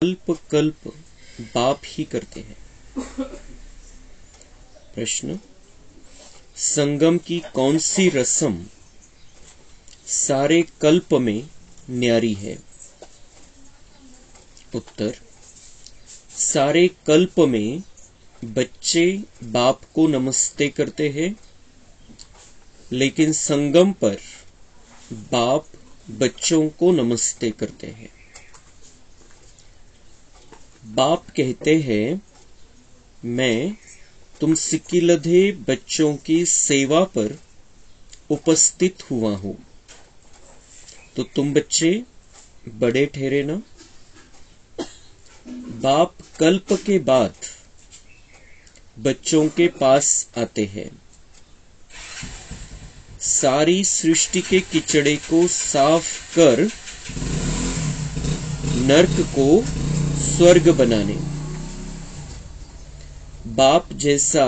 कल्प कल्प बाप ही करते हैं। प्रश्न, संगम की कौन सी रस्म सारे कल्प में न्यारी है? उत्तर, सारे कल्प में बच्चे बाप को नमस्ते करते हैं, लेकिन संगम पर बाप बच्चों को नमस्ते करते हैं। बाप कहते हैं, मैं तुम सिकिलधे बच्चों की सेवा पर उपस्थित हुआ हूं, तो तुम बच्चे बड़े ठहरे ना। बाप कल्प के बाद बच्चों के पास आते हैं, सारी सृष्टि के किचड़े को साफ कर नर्क को स्वर्ग बनाने। बाप जैसा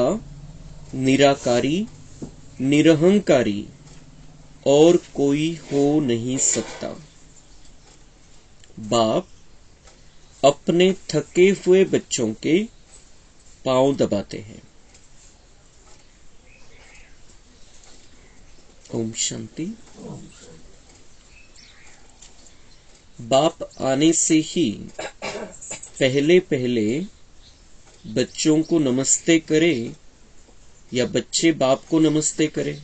निराकारी, निरहंकारी और कोई हो नहीं सकता। बाप अपने थके हुए बच्चों के पांव दबाते हैं। ओम शांति। बाप आने से ही पहले पहले बच्चों को नमस्ते करे या बच्चे बाप को नमस्ते करे?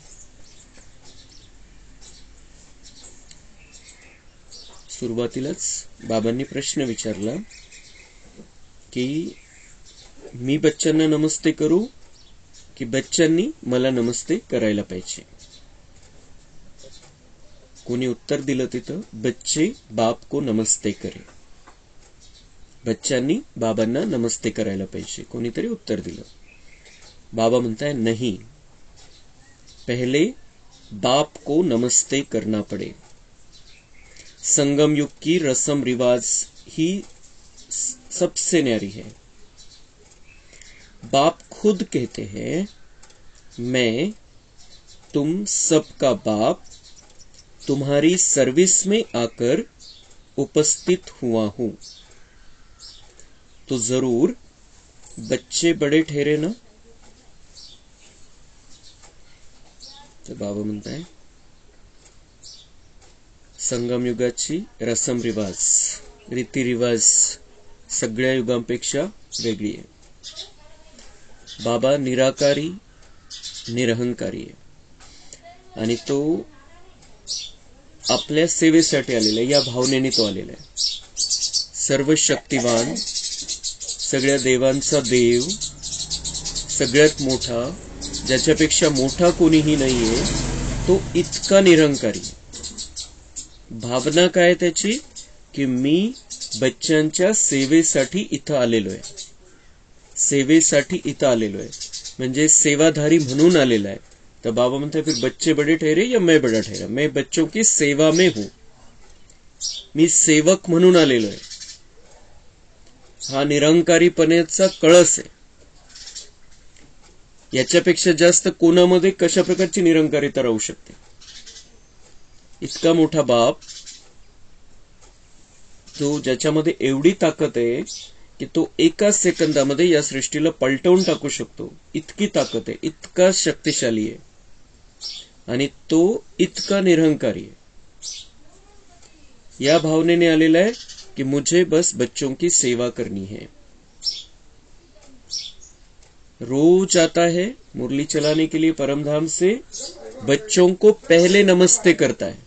सुरुवातीलाच बाबांनी प्रश्न विचारला की मी बच्चांना नमस्ते करू की बच्चांनी मला नमस्ते करायला पाहिजे? कोणी उत्तर दिलं तिथं, बच्चे बाप को नमस्ते करे, बच्चांनी बाबांना नमस्ते करायला पाहिजे, कोणीतरी उत्तर दिलं। बाबा म्हणताय नहीं, पहले बाप को नमस्ते करना पड़े। संगम युग की रस्म रिवाज ही सबसे न्यारी है। बाप खुद कहते हैं, मैं तुम सबका बाप तुम्हारी सर्विस में आकर उपस्थित हुआ हूं, तो जरूर बच्चे बड़े ठहरे ना। तो बाबा म्हणताय, संगम युगाची रसम रिवाज, रीती रिवाज सगळ्या युगांपेक्षा वेगळी आहे। बाबा निराकारी, निरहंकारी आहे आणि तो आपल्या सेवेसाठी आलेला आहे, या भावनेने तो आलेला आहे। सर्व शक्तिवान, सगळ्या देवांचा देव, सगळ्यात मोठा, ज्याच्यापेक्षा मोठा कोणीही नाहीये, तो इतका निरंकारी। भावना काय त्याची की मी बच्चांच्या सेवेसाठी इथं आलेलो आहे, सेवेसाठी इथं आलेलो आहे, म्हणजे सेवाधारी म्हणून आलेला आहे। तर बाबा म्हणते, फिर बच्चे बड़े ठहरे या मैं बड़ा ठहरा? मैं बच्चों की सेवा में हूं, मी सेवक म्हणून आलेलो आहे। हा निरंकारीपणाचा कळस आहे। याच्यापेक्षा जास्त कोणामध्ये कशा प्रकारची निरंकारिता राहू शकते? इतका मोठा बाप, जो ज्याच्यामध्ये एवढी ताकद आहे की तो एका सेकंदामध्ये या सृष्टीला पलटवून टाकू शकतो, इतकी ताकद आहे, इतका शक्तिशाली आहे, आणि तो इतका निरहंकारी आहे। या भावनेने आलेला है कि मुझे बस बच्चों की सेवा करनी है। रोज आता है मुरली चलाने के लिए परमधाम से, बच्चों को पहले नमस्ते करता है,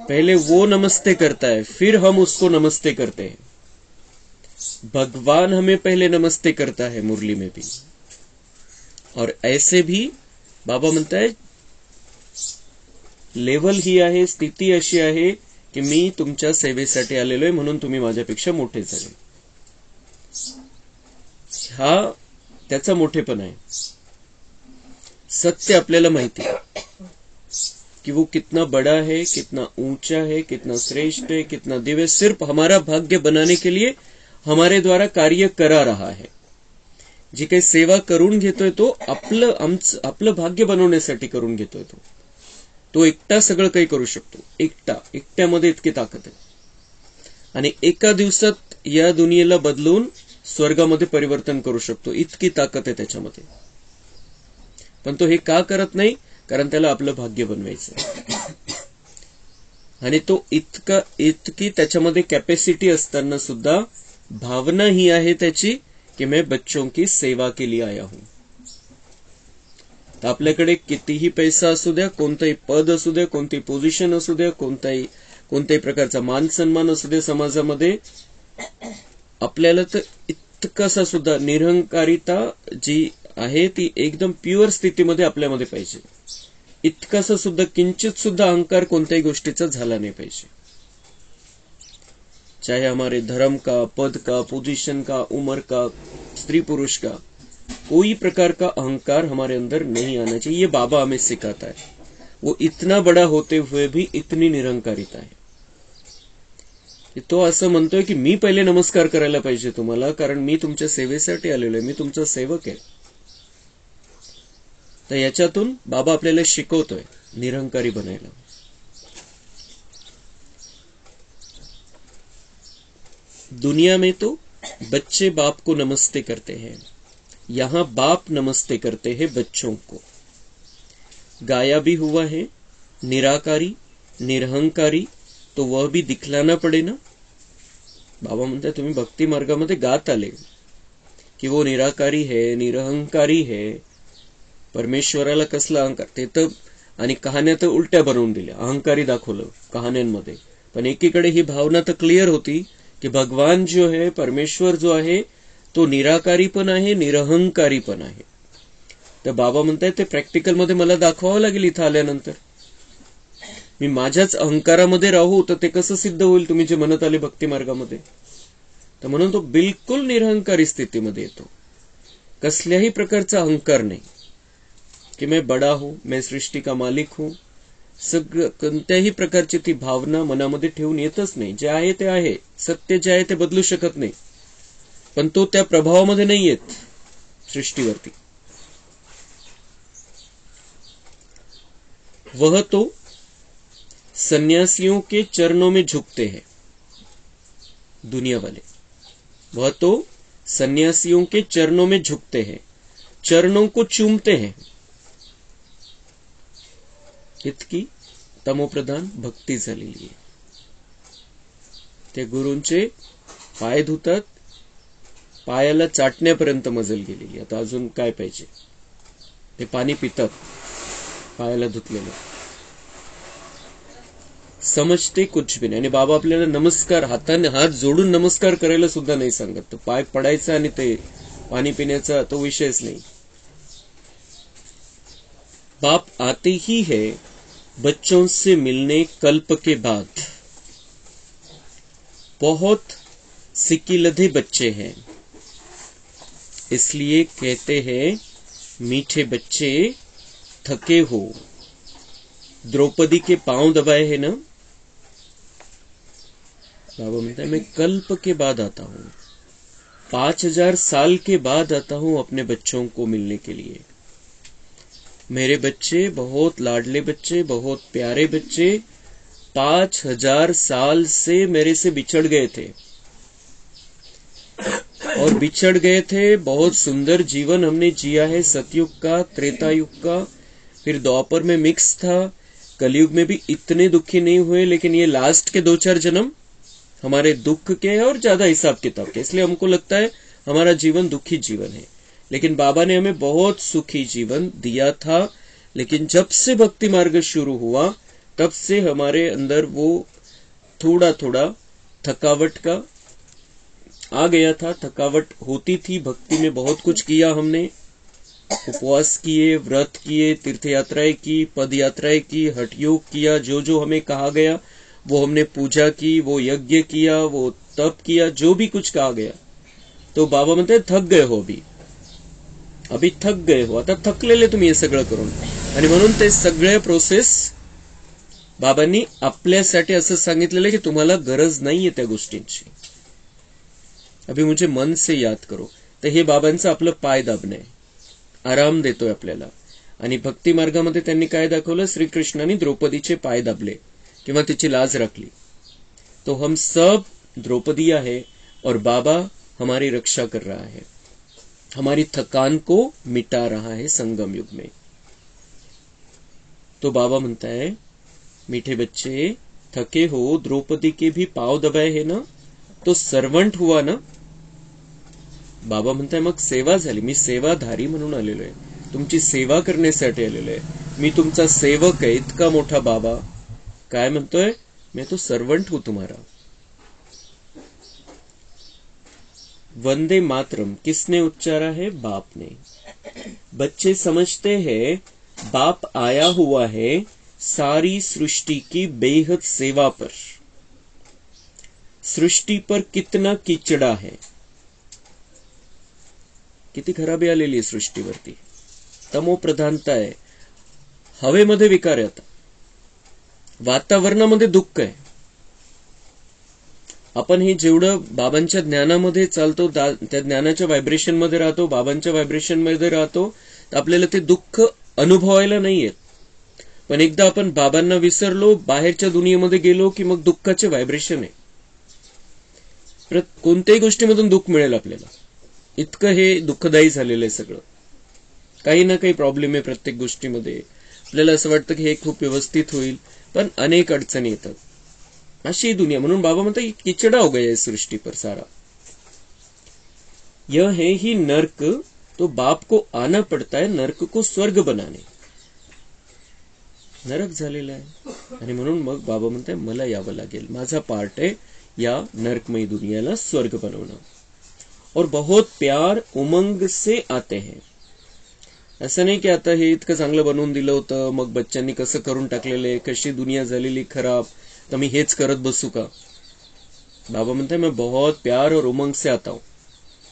पहले वो नमस्ते करता है, फिर हम उसको नमस्ते करते हैं। भगवान हमें पहले नमस्ते करता है मुरली में भी। और ऐसे भी बाबा म्हणता है, लेवल ही आहे, स्थिती अशी आहे की मी तुमच्या सेवेसाठी आलेलो आहे, म्हणून तुम्ही माझ्यापेक्षा मोठे झाले। हा त्याचा मोठेपण आहे। सत्य आपल्याला माहिती है कि वो कितना बड़ा है, कितना ऊंचा है, कितना श्रेष्ठ है, कितना दिव्य, सिर्फ हमारा भाग्य बनाने के लिए हमारे द्वारा कार्य करा रहा है। जी काही सेवा करून घेतोय तो आपलं भाग्य बनवण्यासाठी करून घेतोय। तो एकटा सगळं काही करू शकतो, एकट्यामध्ये इतकी ताकद आहे। आणि एका दिवसात या दुनियेला बदलून स्वर्गामध्ये परिवर्तन करू शकतो. इतकी ताकद आहे त्याच्यामध्ये. पण तो हे का करत नाही? कारण त्याला आपलं भाग्य बनवायचं. आणि तो इतकी त्याच्यामध्ये कॅपॅसिटी असताना सुद्धा भावना ही आहे त्याची की मैं बच्चों की सेवा के लिए आया हूं. तर आपल्याकडे कितीही पैसा असू द्या, कोणतंही पद असू द्या, कोणतीही पोझिशन असू द्या, कोणत्याही प्रकारचा मान सन्मान असू द्या समाजामध्ये, आपल्याला तर इतकासा सुद्धा निरहंकारिता जी आहे ती एकदम प्युअर स्थितीमध्ये आपल्यामध्ये पाहिजे. इतकासा सुद्धा किंचित सुद्धा अहंकार कोणत्याही गोष्टीचा झाला नाही पाहिजे. चाहे हमारे धर्म का, पद का, पोजीशन का, उम्र का, स्त्री पुरुष का, कोई प्रकार का अहंकार हमारे अंदर नहीं आना चाहिए. ये बाबा हमें सिखाता है. वो इतना बड़ा होते हुए भी इतनी निरहंकारिता आहे. तो असं म्हणतोय की मी पहिले नमस्कार करायला पाहिजे तुम्हाला, कारण मी तुमच्या सेवेसाठी आलेलो आहे, मी तुमचा सेवक आहे. तर याच्यातून बाबा आपल्याला शिकवतोय निरहंकारी बनायला. दुनिया में तो बच्चे बाप को नमस्ते करते हैं, यहां बाप नमस्ते करते हैं बच्चों को. गाया भी हुआ है निराकारी निरहंकारी, तो वह भी दिखलाना पडे ना. बाबा म्हणतात तुम्ही भक्ती मार्गामध्ये गात आले की वो निराकारी है, निरहंकारी है. परमेश्वराला कसला अहंकार, ते तर आणि कहाण्या तर उलट्या बनवून दिल्या, अहंकारी दाखवलं कहाण्यांमध्ये. पण एकीकडे ही भावना तर क्लिअर होती की भगवान जो है, परमेश्वर जो आहे तो निराकारी पण आहे, निरहंकारी पण आहे. तर बाबा म्हणतायत ते प्रॅक्टिकल मध्ये मला दाखवावं लागेल इथं आल्यानंतर. मी माझ्याच अहंकारामध्ये राहू तर ते कसं सिद्ध होईल तुम्ही जे म्हणत आले भक्ती मार्गामध्ये. तर म्हणून तो बिलकुल निरहंकारी स्थितीमध्ये येतो. कसल्याही प्रकारचा अहंकार नाही की मैं बडा हूं, मैं सृष्टी का मालिक हूं. सगळं कोणत्याही प्रकारची ती भावना मनामध्ये ठेवून येतच नाही. जे आहे ते आहे, सत्य जे आहे ते बदलू शकत नाही. पण तो त्या प्रभावामध्ये नाही येत सृष्टीवरती. वह तो सन्यासियों के चरणों में झुकते हैं. दुनिया वाले वह तो सन्यासियों के चरणों में झुकते हैं, चरणों को चूमते हैं. इतकी तमोप्रधान भक्ती झालेली आहे. ते गुरूंचे पाय धुतात, पायाला चाटण्यापर्यंत मजल गेलेली. आता अजून काय पाहिजे. ते पाणी पितात पायाला धुतलेलं. समजते कुछ भी नाही. आणि बाबा आपल्याला नमस्कार, हाताने हात जोडून नमस्कार करायला सुद्धा नाही सांगत. तो पाय पडायचा आणि ते पाणी पिण्याचा तो विषयच नाही. बाप आते ही है बच्चों से मिलने कल्प के बाद. बहुत सिकिलधे बच्चे हैं, इसलिए कहते हैं मीठे बच्चे थके हो. द्रौपदी के पांव दबाए है ना. बाबा म्हणता है मैं कल्प के बाद आता हूं, 5000 साल के बाद आता हूं अपने बच्चों को मिलने के लिए. मेरे बच्चे बहुत लाडले बच्चे, बहुत प्यारे बच्चे 5000 साल से मेरे से बिछड़ गए थे और बिछड़ गए थे. बहुत सुंदर जीवन हमने जिया है, सतयुग का, त्रेता युग का, फिर द्वापर में मिक्स था, कलयुग में भी इतने दुखी नहीं हुए. लेकिन ये लास्ट के 2-4 जन्म हमारे दुख के हैं और ज्यादा हिसाब किताब के, इसलिए हमको लगता है हमारा जीवन दुखी जीवन है. लेकिन बाबा ने हमें बहुत सुखी जीवन दिया था. लेकिन जब से भक्ति मार्ग शुरू हुआ तब से हमारे अंदर वो थोड़ा थोड़ा थकावट का आ गया था. थकावट होती थी. भक्ति में बहुत कुछ किया हमने, उपवास किए, व्रत किए, तीर्थ यात्राएं की, पद यात्राएं की, हठ योग किया. जो जो हमें कहा गया वो हमने पूजा की, वो यज्ञ किया, वो तप किया, जो भी कुछ कहा गया. तो बाबा म्हणते थक गए हो, अभी थक गए हो. आता थकलेले तुम्ही हे सगळं करून. आणि म्हणून ते सगळे प्रोसेस बाबांनी आपल्यासाठी असं सांगितलेलं की तुम्हाला गरज नाहीये त्या गोष्टींची. अभी मुझे मन से याद करो. तर हे बाबांचं आपलं पाय दाबणं आहे, आराम देतोय आपल्याला. आणि भक्ती मार्गामध्ये त्यांनी काय दाखवलं, श्रीकृष्णाने द्रौपदीचे पाय दाबले किंवा तिची लाज राखली. तो हम सब द्रौपदिया है और बाबा हमारी रक्षा कर रहा है, हमारी थकान को मिटा रहा है संगम युग में। तो बाबा म्हणता है, मीठे बच्चे थके हो, द्रौपदी के भी पाव दबाए है ना, तो सर्वंट हुआ ना। बाबा म्हणताय मग सेवा झाली, मी सेवाधारी म्हणून आलेलो आहे, तुमची सेवा करण्यासाठी आलेलो आहे, मी तुमचा सेवक आहे। इतका मोठा बाबा काय म्हणतोय, मैं तो सर्वंट हूं तुम्हारा। वंदे मातरम किसने उच्चारा है, बाप ने। बच्चे समझते हैं बाप आया हुआ है सारी सृष्टि की बेहद सेवा पर। सृष्टी पर कितना किचडा है, किती खराबी आलेली आहे सृष्टीवरती, तमो प्रधानता आहे, हवेमध्ये विकार आहे, आता वातावरणामध्ये दुःख आहे। आपण हे जेवढं बाबांच्या ज्ञानामध्ये चालतो, त्या ज्ञानाच्या व्हायब्रेशन मध्ये राहतो, बाबांच्या व्हायब्रेशन मध्ये राहतो, तर आपल्याला ते दुःख अनुभवायला नाही येत। पण एकदा आपण बाबांना विसरलो, बाहेरच्या दुनियेमध्ये गेलो की मग दुःखाचे व्हायब्रेशन आहे। कोणत्याही गोष्टीमधून दुःख मिळेल आपल्याला, इतकं हे दुःखदायी झालेलं आहे सगळं। काही ना काही प्रॉब्लेम आहे प्रत्येक गोष्टीमध्ये, आपल्याला असं वाटतं की हे खूप व्यवस्थित होईल, पण अनेक अडचणी येतात, अशी दुनिया। म्हणून बाबा म्हणतात किचड़ा हो गया इस सृष्टि पर सारा, यह है ही नर्क, तो बाप को आना पड़ता है नर्क को स्वर्ग बनाने। नरक झालेला आहे आणि म्हणून मग बाबा म्हणताय मला यावं लागेल, माझा पार्ट आहे या नरकमयी दुनियाला स्वर्ग बनवणं। और बहुत प्यार उमंग से आते हैं, असं नाही की आता हे इतकं चांगलं बनवून दिलं होतं, मग बच्चांनी कसं करून टाकलेलं आहे, कशी दुनिया झालेली खराब, तर मी हेच करत बसू का। बाबा म्हणताय मैं बहुत प्यार और उमंग से आता हूं।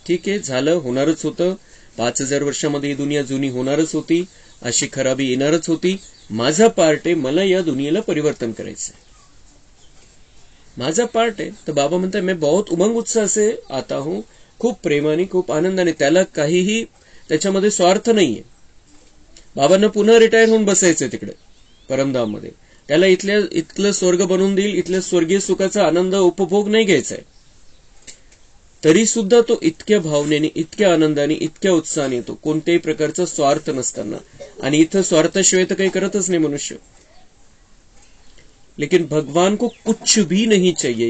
ठीक आहे, झालं, होणारच होतं, 5000 वर्षामध्ये ही दुनिया जुनी होणारच होती, अशी खराबी येणारच होती। माझा पार्ट आहे, मला या दुनियेला परिवर्तन करायचंय, माझा पार्ट आहे। तर बाबा म्हणताय मैं बहुत उमंग उत्साह से आता हूं, खूप प्रेमाने, खूप आनंदाने, त्याला काहीही त्याच्यामध्ये स्वार्थ नाहीये। बाबांना पुन्हा रिटायर होऊन बसायचंय तिकडे परमधाम मध्ये, त्याला इथलं स्वर्ग बनवून देईल, इथल्या स्वर्गीय सुखाचा आनंद उपभोग नाही घ्यायचा आहे। तरी सुद्धा तो इतक्या भावनेने, इतक्या आनंदाने, इतक्या उत्साहाने येतो, कोणत्याही प्रकारचा स्वार्थ नसताना। आणि इथं स्वार्थाशिवाय तर काही करतच नाही मनुष्य। लेकिन भगवान को कुछ भी नहीं चाहिए,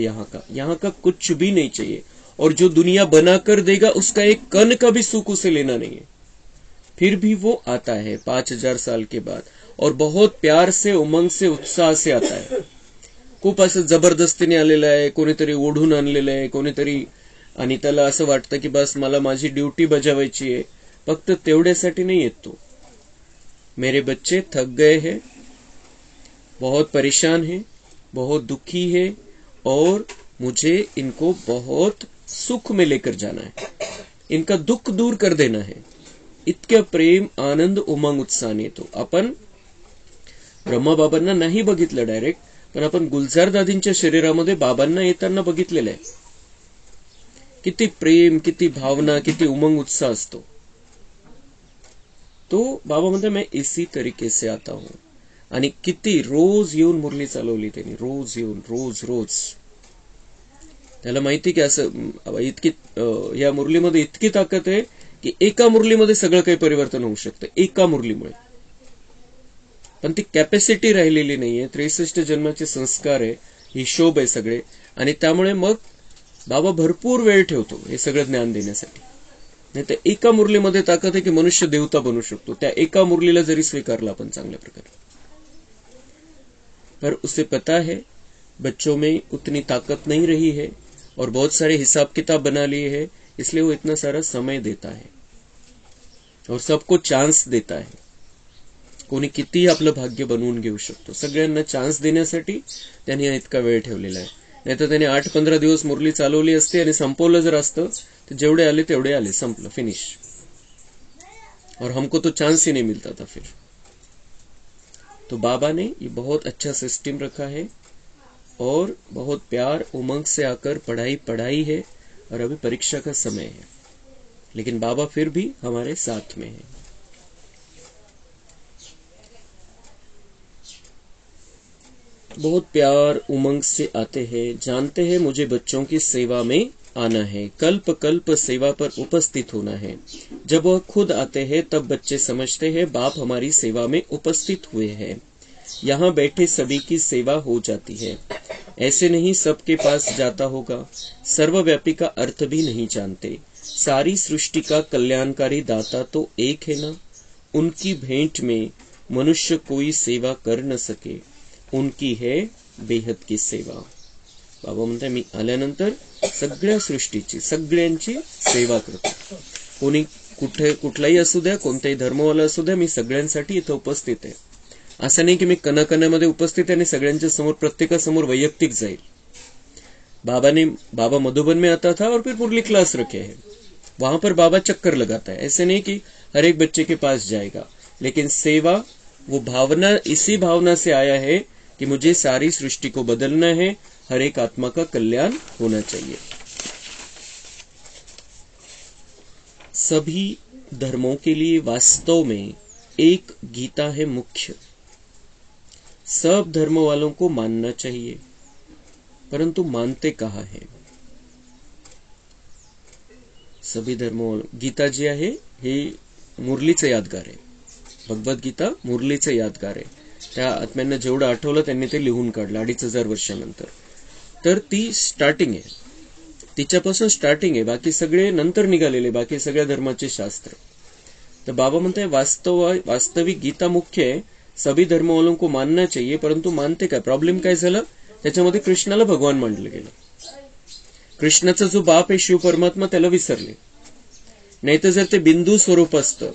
यहाँ का कुछ भी नहीं चाहिए, और जो दुनिया बनाकर देगा उसका एक कण का भी सुख उसे लेना नहीं है। फिर भी वो आता है 5000 साल के बाद, और बहुत प्यार से, उमंग से, उत्साह से आता है। खूप असं जबरदस्तीने आलेलं आहे, कोणीतरी ओढून आणलेलं आहे कोणीतरी, आणि त्याला असं वाटतं की बस मला माझी ड्युटी बजावायची आहे, फक्त तेवढ्यासाठी नाही येत तो। मेरे बच्चे थक गए हैं, बहुत परेशान हैं, बहुत दुखी है, और मुझे इनको बहुत सुख में लेकर जाना है, इनका दुःख दूर कर देना है। इतक्या प्रेम, आनंद, उमंग, उत्साहाने येतो। आपण ब्रह्माबाबांना नाही बघितलं डायरेक्ट, पण आपण गुलजार दादींच्या शरीरामध्ये बाबांना येताना बघितलेलं आहे। किती प्रेम, किती भावना, किती उमंग उत्साह असतो। तो बाबा म्हणतात मैं इसी तरीके से आता हूं। आणि किती रोज येऊन मुरली चालवली त्यांनी, रोज येऊन, रोज रोज। त्याला माहिती की असं इतकी या मुरलीमध्ये इतकी ताकद आहे की एका मुरलीमध्ये सगळं काही परिवर्तन होऊ शकतं, एका मुरलीमुळे। पण ती कॅपॅसिटी राहिलेली नाहीये, 63 जन्माचे संस्कार आहे, हिशोब आहे सगळे, आणि त्यामुळे मग बाबा भरपूर वेळ ठेवतो हे सगळं ज्ञान देण्यासाठी। नाही तर एका मुरलीमध्ये ताकद आहे की मनुष्य देवता बनू शकतो, त्या एका मुरलीला जरी स्वीकारला आपण चांगल्या प्रकारे। पर उसे पता है बच्चों में उतनी ताकत नहीं रही है, और बहुत सारे हिसाब किताब बना लिए है, इसलिए वो इतना सारा समय देता है और सबको चान्स देता है। कोणी किती आपलं भाग्य बनवून घेऊ शकतो, सगळ्यांना चान्स देण्यासाठी त्यांनी इतका वेळ ठेवलेला आहे। नाहीतर त्याने 8-15 दिवस मुरली चालवली असते आणि संपवलं जर असतं तर जेवढे आले तेवढे आले, संपलं, फिनिश। और हमको तो चांस ही नहीं मिलता था फिर। तो बाबा ने ये बहुत अच्छा सिस्टम रखा है, और बहुत प्यार, उमंग से आकर पढ़ाई है, और अभी परीक्षा का समय है, लेकिन बाबा फिर भी हमारे साथ में है। बहुत प्यार उमंग से आते हैं, जानते हैं मुझे बच्चों की सेवा में आना है, कल्प कल्प सेवा पर उपस्थित होना है। जब वह खुद आते हैं तब बच्चे समझते हैं बाप हमारी सेवा में उपस्थित हुए हैं, यहाँ बैठे सभी की सेवा हो जाती है। ऐसे नहीं सबके पास जाता होगा, सर्वव्यापी का अर्थ भी नहीं जानते। सारी सृष्टि का कल्याणकारी दाता तो एक है ना, उनकी भेंट में मनुष्य कोई सेवा कर न सके, उनकी है बेहद की सेवा। बाबा म्हणतात मी आल्यानंतर सगळ्या सृष्टीची सगळ्यांची सेवा करतो, कोणी कुठलाही असू द्या, कोणताही धर्मवाला असू द्या, मी सगळ्यांसाठी इथं उपस्थित आहे। असं नाही की मी कणाकणामध्ये उपस्थित आहे आणि सगळ्यांच्या समोर प्रत्येकासमोर वैयक्तिक जाईल। बाबा मधुबन में आता था और फिर मुरली क्लास रखे हैं, वहां पर बाबा चक्कर लगाता है। ऐसे नहीं कि हर एक बच्चे के पास जाएगा, लेकिन सेवा वो भावना, इसी भावना से आया है कि मुझे सारी सृष्टि को बदलना है, हर एक आत्मा का कल्याण होना चाहिए। सभी धर्मों के लिए वास्तव में एक गीता है मुख्य। सब धर्म वालों को मानना चाहिए, परंतु मानते कहाँ है? सभी धर्म गीता जी आहे हे मुरलीचं यादगार आहे, भगवद्गीता मुरलीचं यादगार आहे। त्या आत्म्यांना जेवढं आठवलं त्यांनी ते लिहून काढलं 2500 वर्षानंतर। तर ती स्टार्टिंग आहे, तिच्यापासून स्टार्टिंग आहे, बाकी सगळे नंतर निघालेले, बाकी सगळ्या धर्माचे शास्त्र। तर बाबा म्हणताय वास्तविक गीता मुख्य आहे, सभी धर्म वालों को मानना चाहिए, परंतु मानते काय? प्रॉब्लेम काय झाला? त्याच्यामध्ये कृष्णाला भगवान मानलं गेलं। कृष्णाचा जो बाप आहे शिव परमात्मा त्याला विसरले। नाही तर जर ते बिंदू स्वरूप असतं,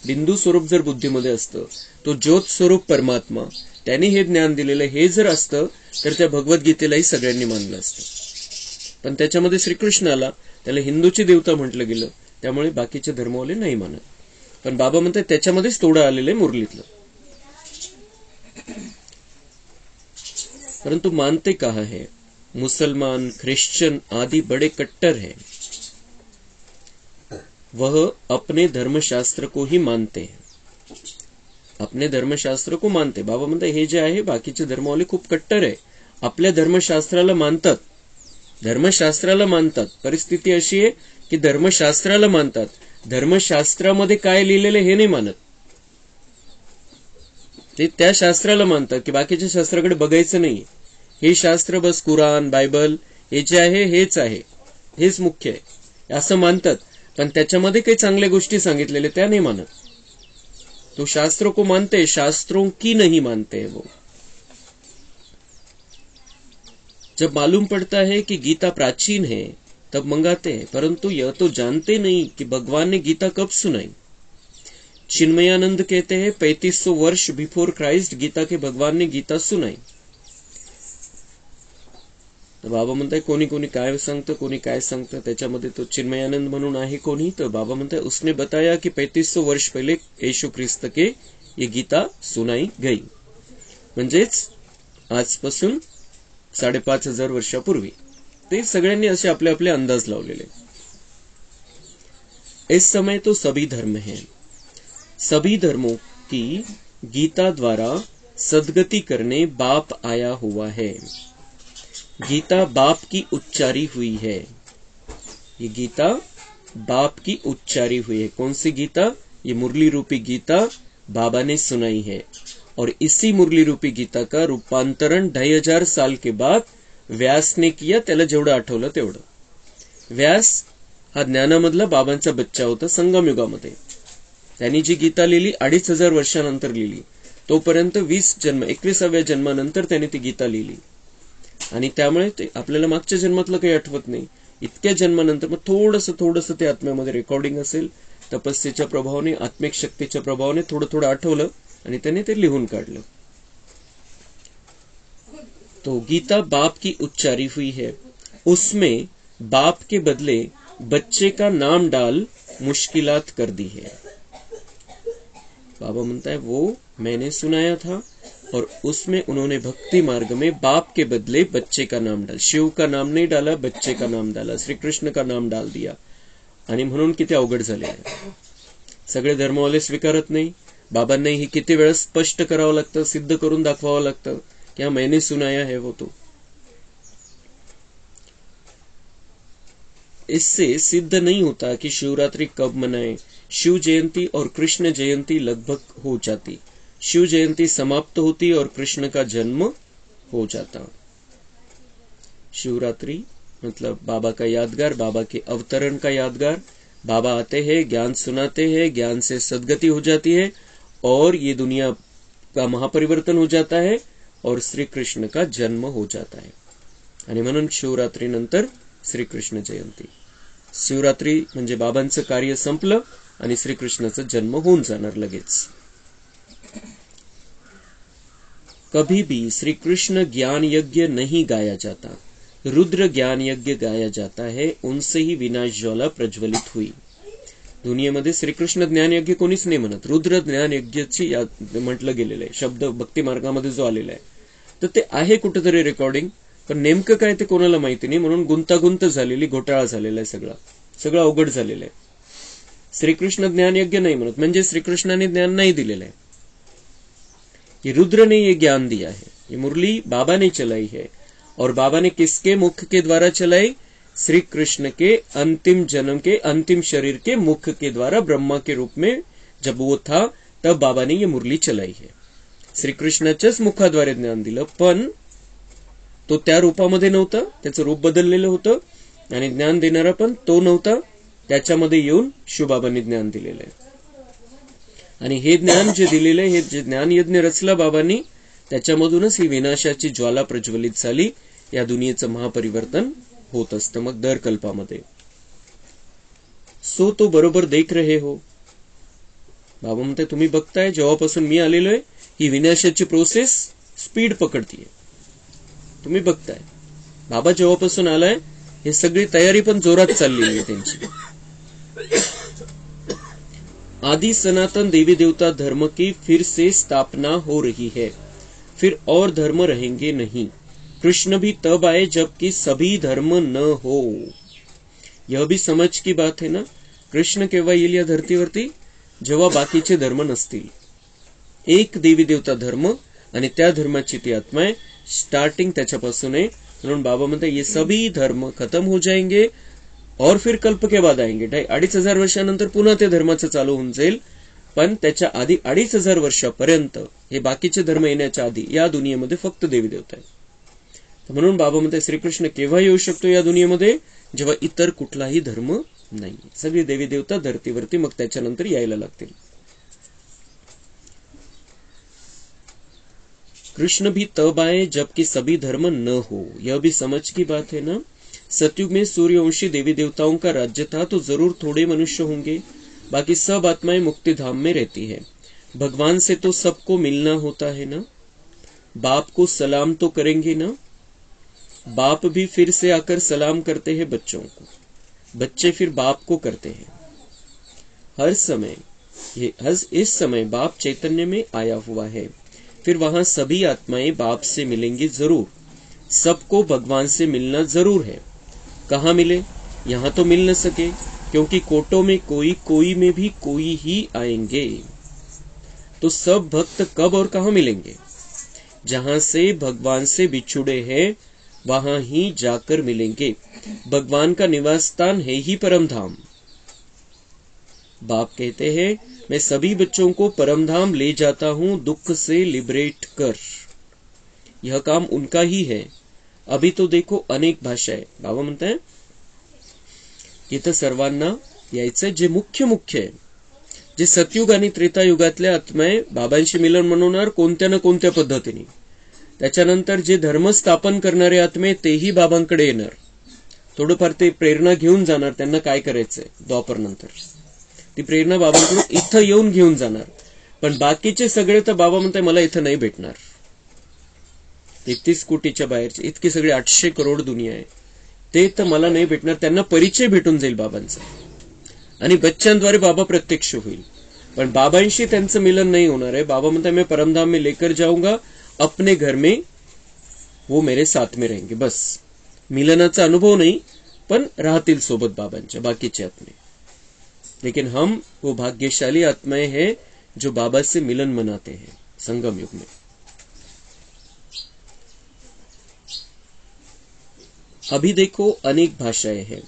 बिंदू स्वरूप जर बुद्धीमध्ये असतं, तो ज्योत स्वरूप परमात्मा त्याने हे ज्ञान दिलेलं हे जर असतं तर त्या भगवद्गीतेलाही सगळ्यांनी मानलं असतं। पण त्याच्यामध्ये श्रीकृष्णाला त्याला हिंदूची देवता म्हटलं गेलं, त्यामुळे बाकीचे धर्मवाले नाही मानत। पण बाबा म्हणतात त्याच्यामध्येच थोडं आलेलं आहे मुरलीतलं, परंतु मानते कहाँ है? मुसलमान, क्रिश्चियन आदि बड़े कट्टर हैं, वह अपने धर्मशास्त्र को ही मानते हैं, अपने धर्मशास्त्र को मानते। बाबा म्हणतात हे जे आहे बाकीचे धर्मवाले खूप कट्टर आहे, आपल्या धर्मशास्त्राला मानतात, धर्मशास्त्राला मानतात। परिस्थिती अशी आहे की धर्मशास्त्राला मानतात, धर्मशास्त्रामध्ये काय लिहिलेलं हे नाही मानत। ते त्या शास्त्राला मानतात की बाकीच्या शास्त्राकडे बघायचं नाही, हे शास्त्र बस कुराण बायबल हे जे आहे हेच आहे, हेच मुख्य आहे असं मानतात। पण त्याच्यामध्ये काही चांगल्या गोष्टी सांगितलेल्या त्या नाही मानत। तो शास्त्रों को मानते, शास्त्रों की नहीं मानते वो। जब मालूम पड़ता है कि गीता प्राचीन है तब मंगाते हैं, परंतु यह तो जानते नहीं कि भगवान ने गीता कब सुनाई। चिन्मयानंद कहते हैं 3500 वर्ष बिफोर क्राइस्ट गीता के भगवान ने गीता सुनाई। तर बाबा म्हणताय कोणी कोणी काय सांगतं, कोणी काय सांगतं, त्याच्यामध्ये तो चिन्मयानंद म्हणून आहे कोणी, तर बाबा म्हणताय उसने बताया कि 3500 वर्ष पहिले येशू ख्रिस्त के ये गीता सुनाई गई, म्हणजेच आजपासून 5500 वर्षापूर्वी। ते सगळ्यांनी असे आपले आपले अंदाज लावलेले। इस समय तो सभी धर्म हैं, सभी धर्मों की गीता द्वारा सदगति करने बाप आया हुआ है। गीता बाप की उच्चारी हुई है, ये गीता बाप की उच्चारी हुई है। कौन सी गीता? ये मुरली रूपी गीता बाबा ने सुनाई है, और इसी मुरली रूपी गीता का रूपांतरण 2500 साल के बाद व्यास ने किया। त्याला जेवढं आठवलं तेवढं। व्यास हा ज्ञानामधला बाबांचा बच्चा होता संगम युगामध्ये। त्यांनी जी गीता लिहिली 2500 वर्षानंतर लिहिली, तोपर्यंत 21व्या जन्मानंतर त्याने ती गीता लिहिली, आणि त्यामुळे ते आपल्याला मागच्या जन्मातलं काही आठवत नाही। इतक्या जन्मानंतर मग थोडंसं ते आत्म्यामध्ये रेकॉर्डिंग असेल, तपस्येच्या प्रभावाने, आत्मिक शक्तीच्या प्रभावाने थोडं आठवलं आणि त्याने ते लिहून काढलं। तो गीता बाप की उच्चारी हुई है, उसमें बाप के बदले बच्चे का नाम डाल मुश्किलात कर दी है। बाबा म्हणता है वो मैंने सुनाया था, और उसमें उन्होंने भक्ति मार्ग में बाप के बदले बच्चे का नाम डाला, शिव का नाम नहीं डाला, बच्चे का नाम डाला, श्री कृष्ण का नाम डाल दिया। आणि म्हणून किती अवघड झाले आहे, सगळे धर्मवाले स्वीकारत नाही। बाबांनाही किती वेळा स्पष्ट करावं लागतं, सिद्ध करून दाखवावं लागतं क्या मैंने सुनाया है वो तो। इससे सिद्ध नहीं होता कि शिवरात्रि कब मनाएं। शिव जयंती और कृष्ण जयंती लगभग हो जाती, शिव जयंती समाप्त होती और कृष्ण का जन्म हो जाता। शिवरात्रि मतलब बाबा का यादगार, बाबा के अवतरण का यादगार। बाबा आते हैं, ज्ञान सुनाते हैं, ज्ञान से सद्गति हो जाती है और ये दुनिया का महापरिवर्तन हो जाता है और श्री कृष्ण का जन्म हो जाता है। आणि म्हणून शिवरात्री नंतर श्रीकृष्ण जयंती। शिवरात्री म्हणजे बाबांचं कार्य संपलं आणि श्रीकृष्णाचा जन्म होऊन जाणार लगेच। कभी भी श्री कृष्ण ज्ञान यज्ञ नहीं गाया जाता, रुद्र ज्ञान यज्ञ गाया जाता है, उनसे ही विनाश ज्वाला प्रज्वलित हुई। दुनियेमध्ये श्रीकृष्ण ज्ञान यज्ञ कोणीच नाही म्हणत, रुद्र ज्ञान यज्ञाची म्हटलं गेलेलं आहे, शब्द भक्ती मार्गामध्ये जो आलेला आहे। तर ते आहे कुठेतरी रेकॉर्डिंग, पण नेमकं काय ते कोणाला माहिती नाही, म्हणून गुंतागुंत झालेली, घोटाळा झालेला आहे, सगळं अवघड झालेलं आहे। श्रीकृष्ण ज्ञान यज्ञ नाही म्हणत म्हणजे श्रीकृष्णाने ज्ञान नाही दिलेलं है, ये रुद्र ने ये ज्ञान दिया है, ये मुरली बाबा ने चलाई है। और बाबा ने किसके मुख के द्वारा चलाई? श्री कृष्ण के अंतिम जन्म के अंतिम शरीर के मुख के द्वारा, ब्रह्मा के रूप में जब वो था तब बाबा ने ये मुरली चलाई है। श्री कृष्णाच्याच मुखाद्वारे ज्ञान दिलं, पण तो त्या रूपामध्ये नव्हता, त्याचं रूप बदललेलं होतं आणि ज्ञान देणारा पण तो नव्हता, त्याच्यामध्ये येऊन शिवबाबांनी ज्ञान दिलेलं आहे। आणि हे ज्ञान जे दिलेलं आहे, हे जे ज्ञान यज्ञ रचला बाबांनी, त्याच्यामधूनच ही विनाशाची ज्वाला प्रज्वलित झाली, या दुनियेचं महापरिवर्तन होत असतं मग दर कल्पामध्ये। सो तो बरोबर देख रहे हो, बाबा म्हणते तुम्ही बघताय, जेव्हापासून मी आलेलो आहे ही विनाशाची प्रोसेस स्पीड पकडतीये, तुम्ही बघताय। बाबा जेव्हापासून आलाय हे सगळी तयारी पण जोरात चाललेली आहे त्यांची। आदि सनातन देवी देवता धर्म की फिर से स्थापना हो रही है, फिर और धर्म रहेंगे नहीं। कृष्ण भी तब आए जबकि सभी धर्म न हो। यह भी समझ की बात है ना, कृष्ण केव्हा येईल या धर्तीवरती? जेव्हा बाकीचे धर्म नसतील। एक देवी देवता धर्म आणि त्या धर्माची ती आत्मा आहे, स्टार्टिंग त्याच्यापासून आहे। म्हणून बाबा म्हणते ये सभी धर्म खत्म हो जाएंगे और फिर कल्प के बाद आएंगे। 2500 वर्षानंतर पुन्हा ते धर्माचं चालू होऊन जाईल, पण त्याच्या आधी 2500 वर्षापर्यंत हे बाकीचे धर्म येण्याच्या आधी या दुनियेमध्ये फक्त देवी देवता आहे। म्हणून बाबा म्हणते श्रीकृष्ण केव्हा येऊ शकतो या दुनियेमध्ये? जेव्हा इतर कुठलाही धर्म नाही, सगळी देवी देवता धरतीवरती मग त्याच्यानंतर यायला लागतील। कृष्ण भी तब आए जबकि सभी धर्म न हो, यह भी समझ की बात है ना। सतयुग में सूर्यवंशी देवी देवताओं का राज्य था, तो जरूर थोड़े मनुष्य होंगे, बाकी सब आत्माएं मुक्ति धाम में रहती है। भगवान से तो सबको मिलना होता है ना, बाप को सलाम तो करेंगे ना। बाप भी फिर से आकर सलाम करते हैं बच्चों को, बच्चे फिर बाप को करते हैं। हर समय इस समय बाप चैतन्य में आया हुआ है, फिर वहां सभी आत्माएं बाप से मिलेंगी जरूर, सबको भगवान से मिलना जरूर है। कहाँ मिले? यहाँ तो मिल न सके, क्योंकि कोटों में कोई में भी कोई ही आएंगे। तो सब भक्त कब और कहाँ मिलेंगे? जहां से भगवान से बिछुड़े हैं वहां ही जाकर मिलेंगे। भगवान का निवास स्थान है ही परम धाम। बाप कहते हैं मैं सभी बच्चों को परम धाम ले जाता हूं दुख से लिबरेट कर। यह काम उनका ही है। अभी तो देखो अनेक भाषा आहे। बाबा म्हणताय इथं सर्वांना यायचं जे मुख्य आहे, जे सतयुग आणि त्रेतायुगातल्या आत्माए बाबांशी मिलन मनवणार कोणत्या ना कोणत्या पद्धतीने। त्याच्यानंतर जे धर्म स्थापन करणारे आत्मे तेही बाबांकडे येणार, थोडंफार ते प्रेरणा घेऊन जाणार, त्यांना काय करायचंय द्वापर नंतर ती प्रेरणा बाबांकडून इथं येऊन घेऊन जाणार। पण बाकीचे सगळे तर बाबा म्हणताय मला इथं नाही भेटणार। 31 कोटीच्या बाहेरचे इतकी सगळी 800 करोड दुनिया आहे, ते तर मला नाही भेटणार। त्यांना परिचय भेटून जाईल बाबांचा आणि बच्चांद्वारे बाबा प्रत्यक्ष होईल, पण बाबांशी त्यांचं मिलन नाही होणार आहे। बाबा म्हणताय मैं परमधाम में लेकर जाऊंगा, अपने घर में वो मेरे साथ में रहेंगे। बस मिलनाचा अनुभव नहीं, पण राहतील सोबत बाबांच्या बाकीचे आत्मे। लेकिन हम वो भाग्यशाली आत्माएं हैं जो बाबा से मिलन मनाते हैं संगम युग में। अभी देखो अनेक भाषाएं हैं,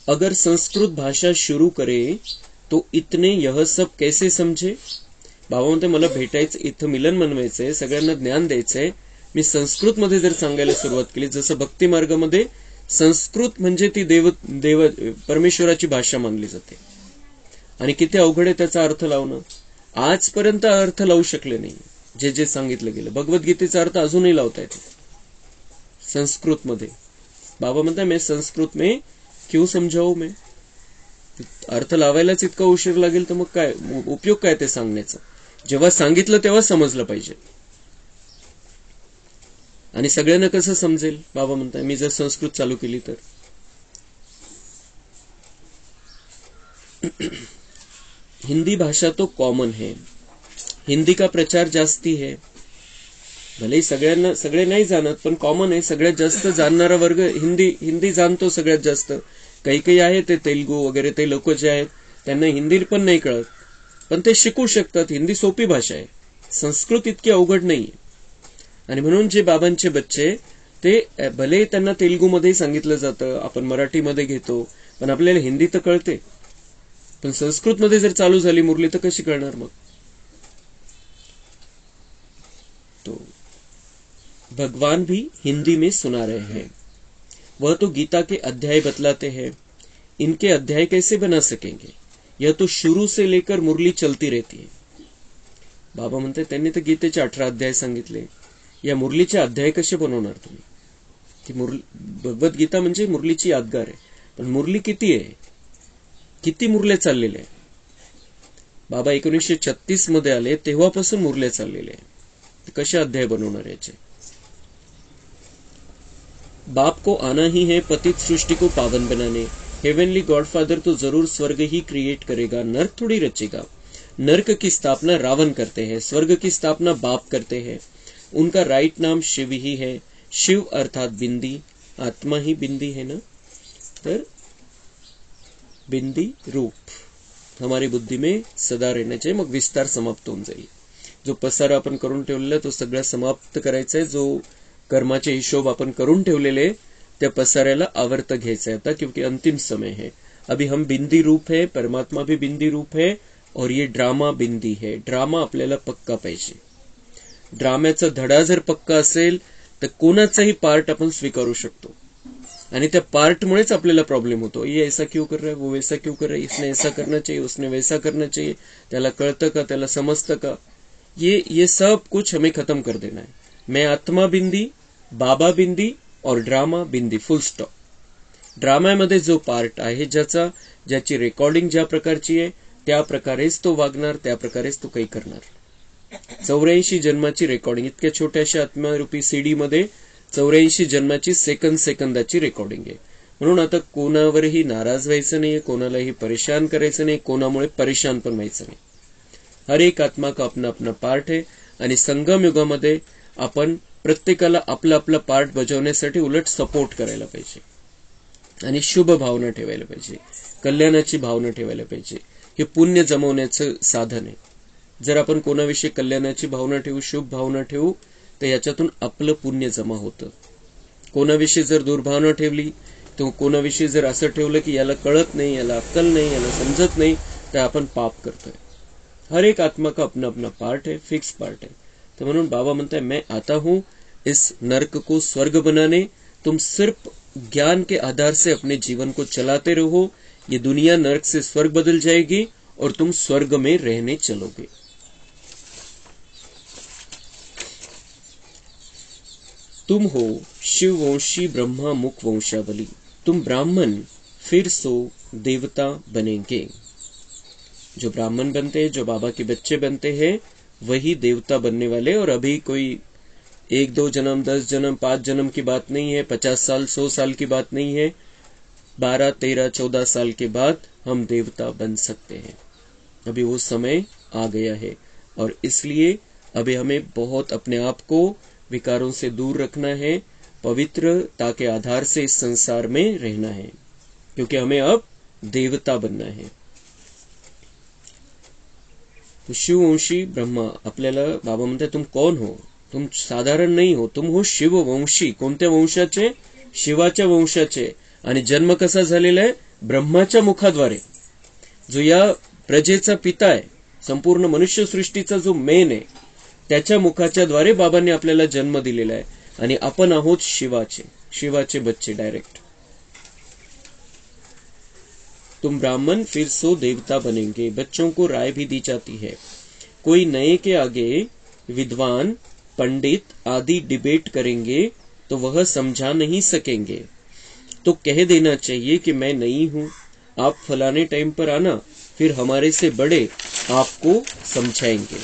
अगर संस्कृत भाषा शुरू करे तो इतने यह सब कैसे समझे. बाबा म्हणते मला भेटायचं, इथं मिलन मनवायचंय, सगळ्यांना ज्ञान द्यायचंय. मी संस्कृत मध्ये जर सांगायला सुरुवात केली, जसं भक्ती मार्गामध्ये संस्कृत म्हणजे ती देव परमेश्वराची भाषा मानली जाते, आणि किती अवघड आहे त्याचा अर्थ लावणं. आजपर्यंत अर्थ लावू शकले नाही जे जे सांगितलं गेलं. भगवद्गीतेचा अर्थ अजूनही लावता येतो संस्कृत मध्ये. बाबा म्हणतात मैं संस्कृत में क्यों समजावू, मैं अर्थ लावायलाच इतका उशीर लागेल तर मग काय उपयोग काय ते सांगण्याचा. जेव्हा सांगितलं तेव्हा समजलं पाहिजे. आणि सगळ्यांना कसं समजेल. बाबा म्हणतात मी जर संस्कृत चालू केली तर. हिंदी भाषा तो कॉमन है, हिंदी का प्रचार जास्ती है. भले सगळ्यांना, सगळे नाही जाणत पण कॉमन आहे. सगळ्यात जास्त जाणणारा वर्ग हिंदी जाणतो सगळ्यात जास्त. काही काही आहे ते तेलुगू वगैरे, ते लोक जे आहेत त्यांना हिंदी पण नाही कळत, पण ते शिकू शकतात. हिंदी सोपी भाषा आहे, संस्कृत इतकी अवघड नाहीये. आणि म्हणून जे बाबांचे बच्चे ते भले त्यांना तेलुगूमध्ये सांगितलं जातं, आपण मराठीमध्ये घेतो, पण आपल्याला हिंदी तर कळते. पण संस्कृतमध्ये जर चालू झाली मुरली तर कशी कळणार मग. तो भगवान भी हिंदी में सुना रहे हैं. वह तो गीता के अध्याय बतलाते हैं, इनके अध्याय कैसे बना सकेंगे. यह तो शुरू से लेकर मुरली चलती रहती है. बाबा म्हणते त्यांनी तर गीतेचे 18 अध्याय सांगितले, या मुरलीचे अध्याय कसे बनवणार तुम्ही. ती भगवद्गीता म्हणजे मुरलीची यादगार आहे, पण मुरली किती आहे, किती मुरले चाललेले आहे. बाबा 1936 मध्ये आले तेव्हापासून मुरले चाललेले आहे. कसे अध्याय बनवणार याचे. बाप को आना ही है पतित सृष्टि को पावन बनाने. हेवनली गॉडफादर तो जरूर स्वर्ग ही क्रिएट करेगा, नर्क थोड़ी रचेगा. नर्क की स्थापना रावण करते हैं, स्वर्ग की स्थापना बाप करते हैं. उनका राइट नाम शिव ही है. शिव अर्थात बिंदी, आत्मा ही बिंदी है ना. तर बिंदी रूप हमारी बुद्धी में सदा रहना चाहिए. मग विस्तार समाप्त होऊन जाईल. जो पसारा आपण करून ठेवलेला तो सगळा समाप्त करायचा आहे. जो कर्माचे हिशोब आपण करून ठेवलेले त्या पसाऱ्याला आवर्त घ्यायचा आता, क्योंकि अंतिम समय है. अभी हम बिंदी रूप है, परमात्मा भी बिंदी रूप है, और ये ड्रामा बिंदी है. ड्रामा आपल्याला पक्का पाहिजे. ड्राम्याचा धडा जर पक्का असेल तर कोणाचाही पार्ट आपण स्वीकारू शकतो. आणि त्या पार्टमुळेच आपल्याला प्रॉब्लेम होतो. ये ऐसा क्यों कर रहा है, वो वैसा क्यों कर रहा है, इसने ऐसा करना चाहिए, उसने वैसा करना चाहिए, त्याला कळतं का, त्याला समजतं का. ये सब कुछ हमें खत्म कर देना है. मैं आत्मा बिंदी, बाबा बिंदी और ड्रामा बिंदी, फुल स्टॉप. ड्रामामध्ये जो पार्ट आहे ज्याची रेकॉर्डिंग ज्या प्रकारची आहे त्या प्रकारेच तो वागणार, त्या प्रकारेच तो काही करणार. 84 जन्माची रेकॉर्डिंग, इतक्या छोट्याशा आत्मारूपी सीडी मध्ये 84 जन्माची सेकंदाची रेकॉर्डिंग आहे. म्हणून आता कोणावरही नाराज व्हायचं नाही, कोणालाही परेशान करायचं नाही, कोणामुळे परेशान पण व्हायचं नाही. हर एक आत्मा का अपना अपना पार्ट है. आणि संगम युगामध्ये आपण प्रत्येकाला आपला आपला पार्ट बजावण्यासाठी उलट सपोर्ट करायला पाहिजे, आणि शुभ भावना ठेवायला पाहिजे, कल्याणाची भावना ठेवायला पाहिजे. हे पुण्य जमवण्याचं साधन आहे. जर आपण कोणाविषयी कल्याणाची भावना ठेवू, शुभ भावना ठेवू, तर याच्यातून आपलं पुण्य जमा होतं. कोणाविषयी जर दुर्भावना ठेवली, तो कोणाविषयी जर असं ठेवलं की याला कळत नाही, याला अक्कल नाही, याला समजत नाही, तर आपण पाप करतोय. हर एक आत्मा का अपना अपना पार्ट है, फिक्स पार्ट है. तो म्हणून बाबा म्हणता है मैं आता हूं इस नर्क को स्वर्ग बनाने. तुम सिर्फ ज्ञान के आधार से अपने जीवन को चलाते रहो. ये दुनिया नर्क से स्वर्ग बदल जाएगी और तुम स्वर्ग में रहने चलोगे. तुम हो शिववंशी ब्रह्मा मुख वंशावली. तुम ब्राह्मण फिर सो देवता बनेंगे. जो ब्राह्मण बनते हैं, जो बाबा के बच्चे बनते हैं, वही देवता बनने वाले. और अभी कोई 1-2 जन्म, 10 जन्म, 5 जन्म की बात नहीं है, 50 साल 100 साल की बात नहीं है. 12, 13, 14 साल के बाद हम देवता बन सकते हैं. अभी वो समय आ गया है, और इसलिए अभी हमें बहुत अपने आप को विकारों से दूर रखना है, पवित्रता के आधार से इस संसार में रहना है, क्योंकि हमें अब देवता बनना है. शिववंशी ब्रह्मा. आपल्याला बाबा म्हणतात तुम कौन हो, तुम साधारण नहीं हो, तुम हो शिववंशी. कोणत्या वंशाचे? शिवाच्या वंशाचे, आणि जन्म कसा झालेला आहे? ब्रह्माच्या मुखाद्वारे. जो या प्रजेचा पिता आहे, संपूर्ण मनुष्य सृष्टीचा जो मेन आहे, त्याच्या मुखाच्या द्वारे बाबांनी आपल्याला जन्म दिलेला आहे. आणि आपण आहोत शिवाचे बच्चे डायरेक्ट. तुम ब्राह्मण फिर सो देवता बनेंगे. बच्चों को राय भी दी जाती है. कोई नए के आगे विद्वान पंडित आदि डिबेट करेंगे तो वह समझा नहीं सकेंगे, तो कह देना चाहिए कि मैं नहीं हूं, आप फलाने टाइम पर आना, फिर हमारे से बड़े आपको समझाएंगे.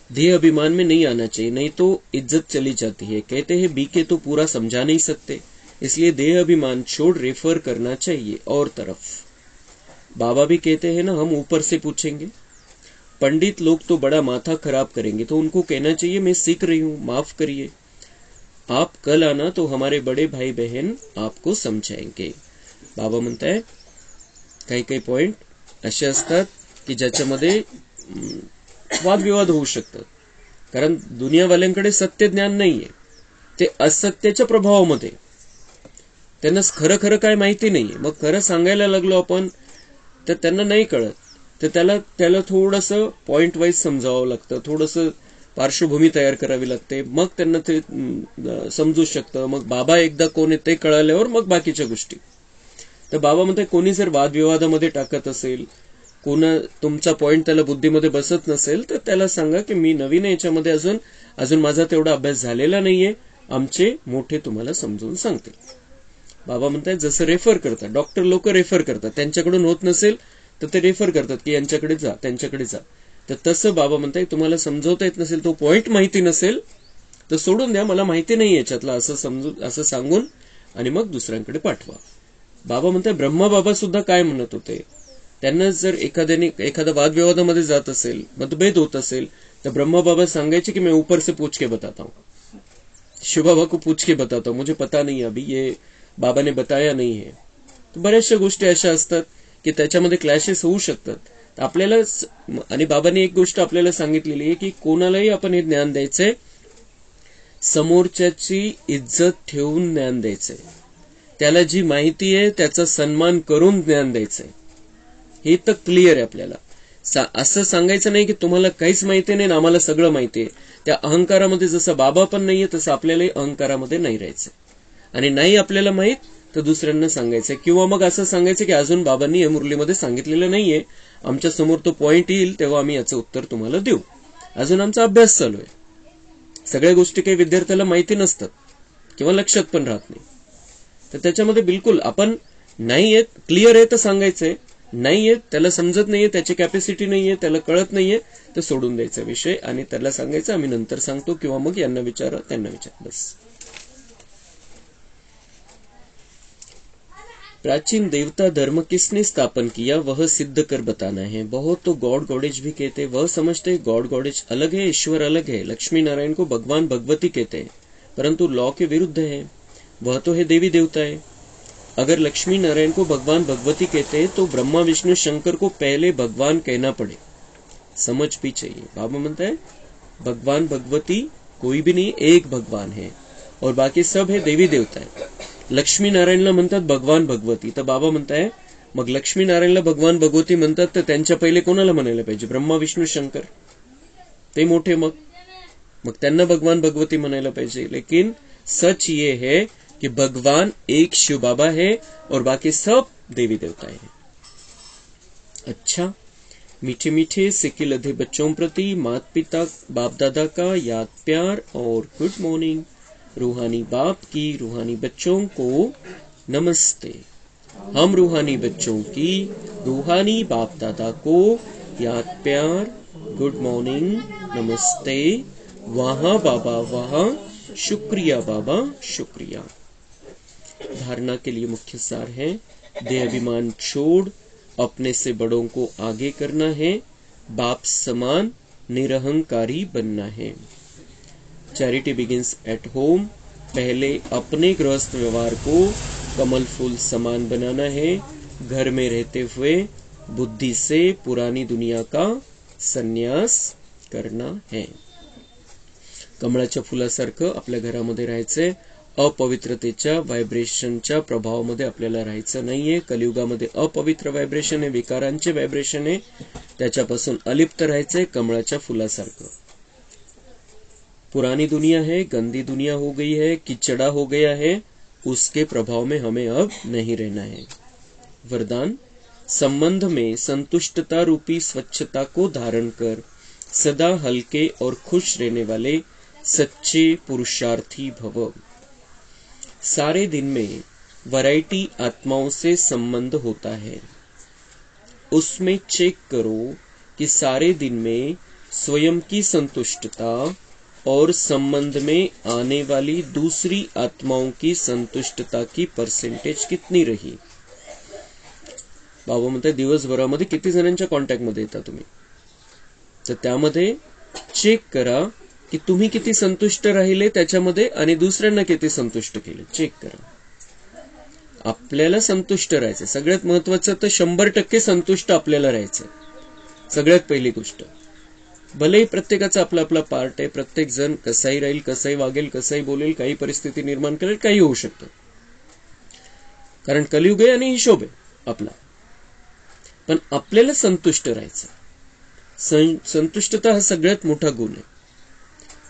देह अभिमान में नहीं आना चाहिए, नहीं तो इज्जत चली जाती है. कहते हैं बीके तो पूरा समझा नहीं सकते, इसलिए देह अभिमान छोड़ रेफर करना चाहिए और तरफ. बाबा भी कहते हैं ना, हम ऊपर से पूछेंगे. पंडित लोग तो बड़ा माथा खराब करेंगे, तो उनको कहना चाहिए मैं सीख रही हूं, माफ करिए, आप कल आना तो हमारे बड़े भाई बहन आपको समजाएंगे. बाबा म्हणताय काही काही पॉइंट असे असतात की ज्याच्यामध्ये वादविवाद होऊ शकतात, कारण दुनियावाल्यांकडे सत्य ज्ञान नाहीये. ते असत्याच्या प्रभावामध्ये, त्यांना खरं खरं काय माहिती नाहीये. मग खरं सांगायला लागलो आपण तर त्यांना नाही कळत, तर त्याला थोडंसं पॉइंट वाईज समजावं लागतं, थोडंसं पार्श्वभूमी तयार करावी लागते, मग त्यांना ते समजू शकतं. मग बाबा एकदा कोण आहे ते कळाल्यावर मग बाकीच्या गोष्टी. तर बाबा म्हणते कोणी जर वादविवादामध्ये टाकत असेल, तुमचा पॉइंट त्याला बुद्धीमध्ये बसत नसेल, तर त्याला सांगा की मी नवीन आहे याच्यामध्ये, अजून माझा तेवढा अभ्यास झालेला नाहीये, आमचे मोठे तुम्हाला समजून सांगतील. बाबा म्हणतात जसं रेफर करतात, डॉक्टर लोक रेफर करतात, त्यांच्याकडून होत नसेल तर ते रेफर करतात की यांच्याकडे जा, त्यांच्याकडे जा. तर तसं बाबा म्हणताय तुम्हाला समजवता येत नसेल, तो पॉइंट माहिती नसेल तर सोडून द्या, मला माहिती नाही याच्यातला असं सांगून आणि मग दुसऱ्यांकडे पाठवा. बाबा म्हणताय ब्रह्मा बाबा सुद्धा काय म्हणत होते, त्यांना जर एखादा वादविवादामध्ये जात असेल, मतभेद होत असेल, तर ब्रह्मा बाबा सांगायचे की मैं ऊपर से पूछ के बताता हूं, शिव बाबा को पूछ के बताता हूं, मुझे पता नहीं अभी, ये बाबा ने बताया नहीं है. तर बऱ्याचशा गोष्टी अशा असतात की त्याच्यामध्ये क्लॅशेस होऊ शकतात. आपल्याला आणि बाबांनी एक गोष्ट आपल्याला सांगितलेली आहे की कोणालाही आपण हे ज्ञान द्यायचंय, समोरच्याची इज्जत ठेवून ज्ञान द्यायचंय, त्याला जी माहिती आहे त्याचा सन्मान करून ज्ञान द्यायचंय. हे तर क्लिअर आहे आपल्याला. असं सांगायचं नाही की तुम्हाला काहीच माहिती नाही आम्हाला सगळं माहिती आहे. त्या अहंकारामध्ये जसं बाबा पण नाहीये तसं आपल्यालाही अहंकारामध्ये नाही राहायचं. आणि नाही आपल्याला माहित तर दुसऱ्यांना सांगायचं, किंवा मग असं सांगायचं की अजून बाबांनी या मुरलीमध्ये सांगितलेलं नाहीये, आमच्या समोर तो पॉइंट येईल तेव्हा आम्ही याचं उत्तर तुम्हाला देऊ, अजून आमचा अभ्यास चालू आहे. सगळ्या गोष्टी काही विद्यार्थ्याला माहिती नसतात किंवा लक्षात पण राहत नाही. तर त्याच्यामध्ये बिलकुल आपण नाही येत, क्लिअर आहे तर सांगायचंय, नाही येत, त्याला समजत नाहीये, त्याची कॅपॅसिटी नाहीये, त्याला कळत नाहीये, तर सोडून द्यायचा विषय आणि त्याला सांगायचं आम्ही नंतर सांगतो, किंवा मग यांना विचारा, त्यांना विचार, बस. प्राचीन देवता धर्म किसने स्थापन किया वह सिद्ध कर बताना है. बहुत तो गॉड गॉडेज भी कहते हैं, वह समझते हैं गॉड गॉडेज अलग है, ईश्वर अलग है. लक्ष्मी नारायण को भगवान भगवती कहते हैं, परंतु लॉ के विरुद्ध है. वह तो है देवी देवता है. अगर लक्ष्मी नारायण को भगवान भगवती कहते हैं तो ब्रह्मा विष्णु शंकर को पहले भगवान कहना पड़े, समझ भी चाहिए. बाबा म्हणता है भगवान भगवती कोई भी नहीं, एक भगवान है और बाकी सब है देवी देवता है. लक्ष्मी नारायणला म्हणतात भगवान भगवती, तर बाबा म्हणताय मग लक्ष्मी नारायणला भगवान भगवती म्हणतात तर त्यांच्या पहिले कोणाला म्हणायला पाहिजे? ब्रह्मा विष्णू शंकर, ते मोठे, मग त्यांना भगवान भगवती म्हणायला पाहिजे. लेकिन सच ये है कि भगवान एक शिव बाबा है और बाकी सब देवी देवता है. अच्छा, मीठे मीठे सिक्के लधे बच्चों प्रति माता पिता बाप दादा का याद प्यार और गुड मॉर्निंग. रूहानी बाप की रूहानी बच्चों को नमस्ते. हम रूहानी बच्चों की रूहानी बाप दादा को याद प्यार, गुड मॉर्निंग, नमस्ते. वहां बाबा वहां, शुक्रिया बाबा शुक्रिया. धारणा के लिए मुख्य सार है, देह अभिमान छोड़ अपने से बड़ों को आगे करना है, बाप समान निरहंकारी बनना है. Charity begins at home. पहले अपने गृहस्थ व्यवहार को कमल फूल समान बनाना है, घर में रहते हुए बुद्धि से पुरानी दुनिया का संन्यास करना है. कमळाच्या फुलासारखं आपल्या घरामध्ये राहायचंय, अपवित्रतेच्या व्हायब्रेशनच्या प्रभावामध्ये आपल्याला राहायचं नाहीये. कलियुगामध्ये अपवित्र व्हायब्रेशन आहे, विकारांचे व्हायब्रेशन आहे, त्याच्यापासून अलिप्त राहायचंय कमळाच्या फुलासारखं. पुरानी दुनिया है, गंदी दुनिया हो गई है, किचड़ा हो गया है, उसके प्रभाव में हमें अब नहीं रहना है. वरदान, संबंध में संतुष्टता रूपी स्वच्छता को धारण कर सदा हल्के और खुश रहने वाले सच्चे पुरुषार्थी भव. सारे दिन में वैरायटी आत्माओं से संबंध होता है, उसमें चेक करो कि सारे दिन में स्वयं की संतुष्टता और संबंध में आने वाली दूसरी आत्माओं की संतुष्टता की परसेंटेज कितनी रही. बाबा म्हणते दिवसभरामध्ये किती जणांच्या कॉन्टॅक्टमध्ये येता तुम्ही, तर त्यामध्ये चेक करा की तुम्ही किती संतुष्ट राहिले त्याच्यामध्ये आणि दुसऱ्यांना किती संतुष्ट केले. चेक करा. आपल्याला संतुष्ट राहायचं. सगळ्यात महत्वाचं तर 100% संतुष्ट आपल्याला राहायचं. सगळ्यात पहिली गोष्ट. भलेही प्रत्येकाचा आपला आपला पार्ट आहे, प्रत्येक जण कसाही राहील, कसाही वागेल, कसाही बोलेल, काही परिस्थिती निर्माण करेल, काही होऊ शकतं. कारण कलियुग आहे आणि हिशोब आहे आपला. पण आपल्याला संतुष्ट राहायचं. संतुष्टता हा सगळ्यात मोठा गुण आहे.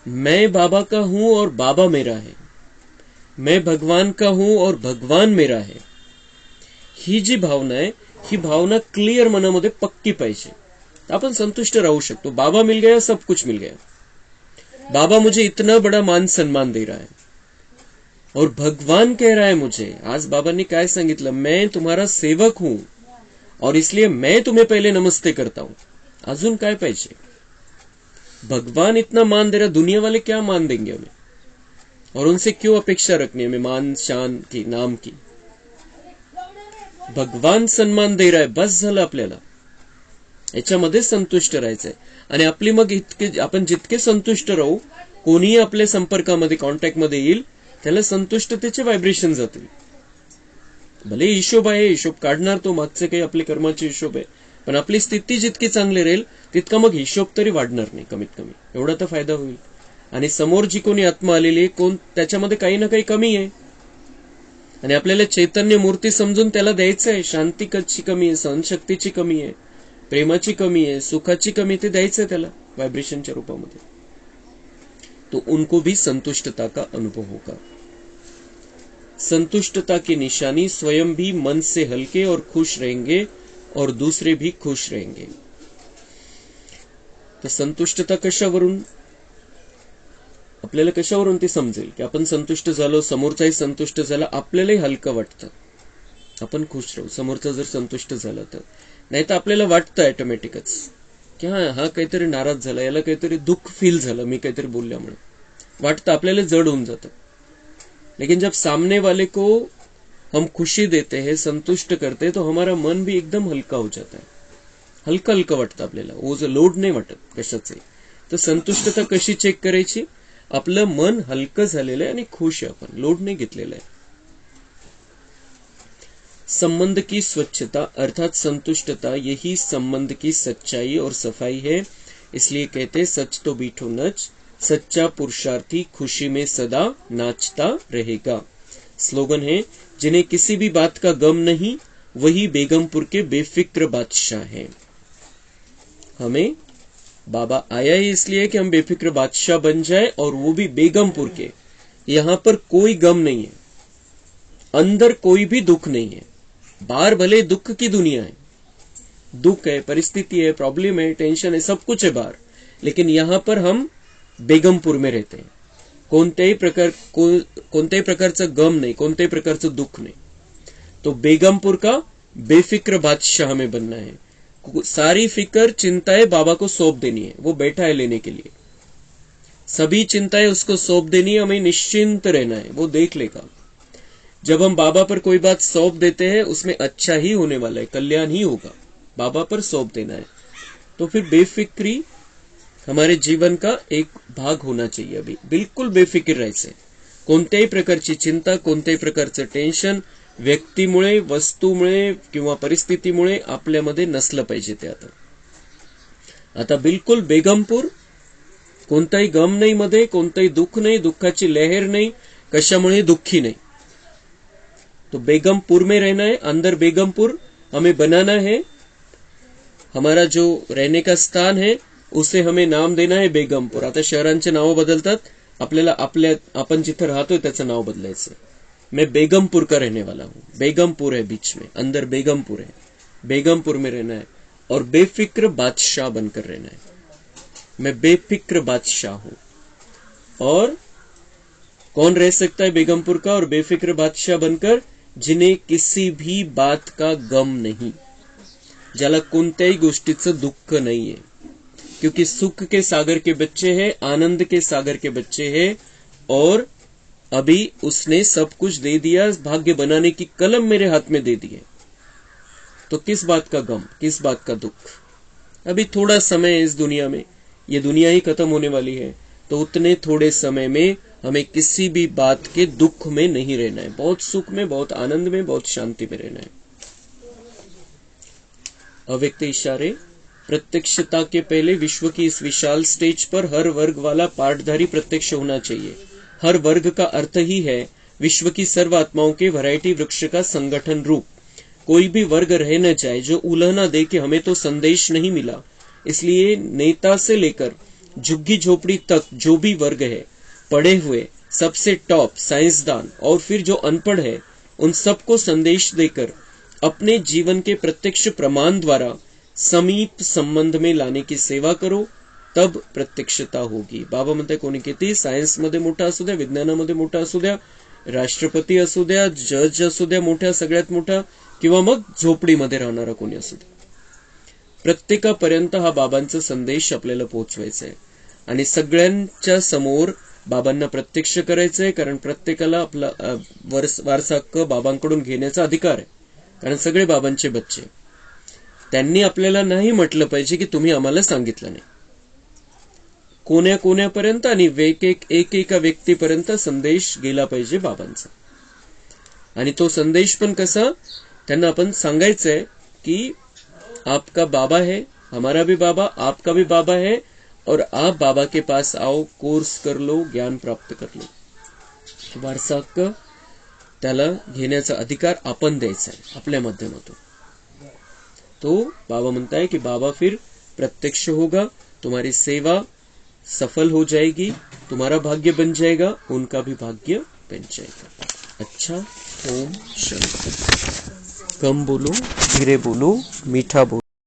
मैं बाबा का हूं और बाबा मेरा है, मैं भगवान का हूं और भगवान मेरा है. ही जी भावना आहे, ही भावना क्लिअर मनामध्ये पक्की पाहिजे. अपन संतुष्ट राहू शकतो. बाबा मिल गया, सब कुछ मिल गया. बाबा मुझे इतना बड़ा मान सम्मान दे रहा है और भगवान कह रहा है मुझे. आज बाबा ने काय सांगितलं, मैं तुम्हारा सेवक हूं और इसलिए मैं तुम्हें पहले नमस्ते करता हूं. अजून काय पाहिजे. भगवान इतना मान दे रहा, दुनिया वाले क्या मान देंगे हमें, और उनसे क्यों अपेक्षा रखनी हमें मान शान की, नाम की. भगवान सन्मान दे रहा है, बस झालं आपल्याला. याच्यामध्ये संतुष्ट राहायचंय. आणि आपली मग आपण जितके संतुष्ट राहू, कोणीही आपल्या संपर्कामध्ये कॉन्टॅक्टमध्ये येईल त्याला संतुष्टतेचे व्हायब्रेशन जातील. भले हिशोब आहे, हिशोब काढणार तो, मागचे काही आपले कर्माचे हिशोब आहे, पण आपली स्थिती जितकी चांगली राहील तितका मग हिशोब तरी वाढणार नाही. कमीत कमी एवढा तर फायदा होईल. आणि समोर जी कोणी आत्मा आलेली आहे, कोण त्याच्यामध्ये काही ना काही कमी आहे आणि आपल्याला चैतन्य मूर्ती समजून त्याला द्यायचं आहे. शांती कशी कमी आहे, सहनशक्तीची कमी आहे, प्रेमाची कमी आहे, सुखाची कमी, ते द्यायचं त्याला व्हायब्रेशनच्या रूपामध्ये. तो उनको भी संतुष्टता का अनुभव होगा. संतुष्टता की निशानी स्वयं भी मन से हल्के और खुश रहेंगे और दूसरे भी खुश रहेंगे. तर संतुष्टता कशावरून, आपल्याला कशावरून ती समजेल की आपण संतुष्ट झालो, समोरचाही संतुष्ट झाला, आपल्यालाही हलकं वाटतं, आपण खुश राहू. समोरचा जर संतुष्ट झाला तर. नाही तर आपल्याला वाटतं ऑटोमॅटिकच की हा काहीतरी नाराज झाला, याला काहीतरी दुःख फील झालं मी काहीतरी बोलल्यामुळे, वाटतं आपल्याला जड होऊन जातं. लेकिन जब सामने वाले को हम खुशी देते हैं, संतुष्ट करते हैं, तो हमारा मन भी एकदम हल्का हो जाता है. हलका हलका वाटतं आपल्याला, वो जो लोड नाही वाटत कशाचे. तर संतुष्टता कशी चेक करायची, आपलं मन हलकं झालेलं आहे आणि खुश आहे, आपण लोड नाही घेतलेला आहे. संबंध की स्वच्छता अर्थात संतुष्टता, यही संबंध की सच्चाई और सफाई है. इसलिए कहते सच तो बीठो नच, सच्चा पुरुषार्थी खुशी में सदा नाचता रहेगा. स्लोगन है, जिन्हें किसी भी बात का गम नहीं, वही बेगमपुर के बेफिक्र बादशाह हैं. हमें बाबा आया ही इसलिए कि हम बेफिक्र बादशाह बन जाए, और वो भी बेगमपुर के. यहां पर कोई गम नहीं है, अंदर कोई भी दुख नहीं है. बाहर भले दुख की दुनिया है, दुख है, परिस्थिति है, प्रॉब्लम है, टेंशन है, सब कुछ है बाहर, लेकिन यहां पर हम बेगमपुर में रहते हैं. कोणत्याही प्रकारचं गम नाही, कोणत्याही प्रकारचं दुःख नाही. तो बेगमपुर का बेफिक्र बादशाह हमें बनना है. सारी फिक्र चिंताएं बाबा को सौंप देनी है, वो बैठा है लेने के लिए. सभी चिंताएं उसको सौंप देनी है, हमें निश्चिंत रहना है, वो देख लेगा. जब हम बाबा पर कोई बात सौंप देते हैं, उसमें अच्छा ही होने वाला है, कल्याण ही होगा. बाबा पर सौंप देना है, तो फिर बेफिक्री हमारे जीवन का एक भाग होना चाहिए. अभी बिल्कुल बेफिक्र राहायचंय. कोणत्याही प्रकारची चिंता, कोणत्याही प्रकारचं टेन्शन व्यक्तीमुळे, वस्तूमुळे किंवा परिस्थितीमुळे आपल्यामध्ये नसलं पाहिजे. ते आता बिलकुल बेगमपूर, कोणताही गम नाही मध्ये, कोणताही दुःख नाही, दुःखाची लहर नाही, कशामुळे? दुखी नहीं। तो बेगमपुर में रहना है, अंदर बेगमपुर हमें बनाना है। हमारा जो रहने का स्थान है उसे हमें नाम देना है बेगमपुर। आता शहरांचे नाव बदलतात, आपल्याला आपण जिथे राहतोय त्याचं नाव बदलायचं। मैं बेगमपुर का रहने वाला हूँ। बेगमपुर है बीच में, अंदर बेगमपुर है, बेगमपुर में रहना है और बेफिक्र बादशाह बनकर रहना है। मैं बेफिक्र बादशाह हूं। और कौन रह सकता है बेगमपुर का और बेफिक्र बादशाह बनकर? जिन्हें किसी भी बात का गम नहीं, ज्याला कोणत्याही गोष्टीचं दुःख नाहीये, क्योंकि सुख के सागर के बच्चे हैं, आनंद के सागर के बच्चे हैं और अभी उसने सब कुछ दे दिया, भाग्य बनाने की कलम मेरे हाथ में दे दी है। तो किस बात का गम, किस बात का दुख? अभी थोड़ा समय है इस दुनिया में, ये दुनिया ही खत्म होने वाली है, तो उतने थोड़े समय में हमें किसी भी बात के दुख में नहीं रहना है, बहुत सुख में, बहुत आनंद में, बहुत शांति में रहना है। अव्यक्त इशारे। प्रत्यक्षता के पहले विश्व की इस विशाल स्टेज पर हर वर्ग वाला पाठधारी प्रत्यक्ष होना चाहिए। हर वर्ग का अर्थ ही है विश्व की सर्व आत्माओं के वैरायटी वृक्ष का संगठन रूप। कोई भी वर्ग रह न जाए जो उलहना दे कि हमें तो संदेश नहीं मिला। इसलिए नेता से लेकर झुग्गी झोपड़ी तक जो भी वर्ग है, पढ़े हुए, सबसे टॉप साइंसदान और फिर जो अनपढ़ है, उन सबको संदेश देकर अपने जीवन के प्रत्यक्ष प्रमाण द्वारा समीप संबंध में लाने की सेवा करो, तब प्रत्यक्षता होगी। बाबा म्हणते कोणी किती सायन्समध्ये मोठा असू द्या, विज्ञानामध्ये मोठा असू द्या, राष्ट्रपती असू द्या, जज असू द्या मोठ्या, सगळ्यात मोठा, किंवा मग झोपडीमध्ये राहणारा कोणी असू द्या, प्रत्येकापर्यंत हा बाबांचा संदेश आपल्याला पोहोचवायचा आहे आणि सगळ्यांच्या समोर बाबांना प्रत्यक्ष करायचं आहे, कारण प्रत्येकाला आपला वारसा हक्क बाबांकडून घेण्याचा अधिकार आहे, कारण सगळे बाबांचे बच्चे। त्यांनी आपल्याला नाही म्हटलं पाहिजे की तुम्ही आम्हाला सांगितलं नाही। कोण्यापर्यंत आणि एका व्यक्तीपर्यंत संदेश गेला पाहिजे बाबांचा। आणि तो संदेश पण कसा? त्यांना आपण सांगायचं आहे की आपका बाबा है, हमारा भी बाबा, आपका भी बाबा है, और आप बाबा के पास आओ, कोर्स कर लो, ज्ञान प्राप्त कर लो। वारसा हक्क त्याला घेण्याचा अधिकार आपण द्यायचा आहे आपल्या माध्यमातून। तो बाबा म्हणता है कि बाबा फिर प्रत्यक्ष होगा, तुम्हारी सेवा सफल हो जाएगी, तुम्हारा भाग्य बन जाएगा, उनका भी भाग्य बन जाएगा। अच्छा, ओम शांति। कम बोलो, धीरे बोलो, मीठा बोलो।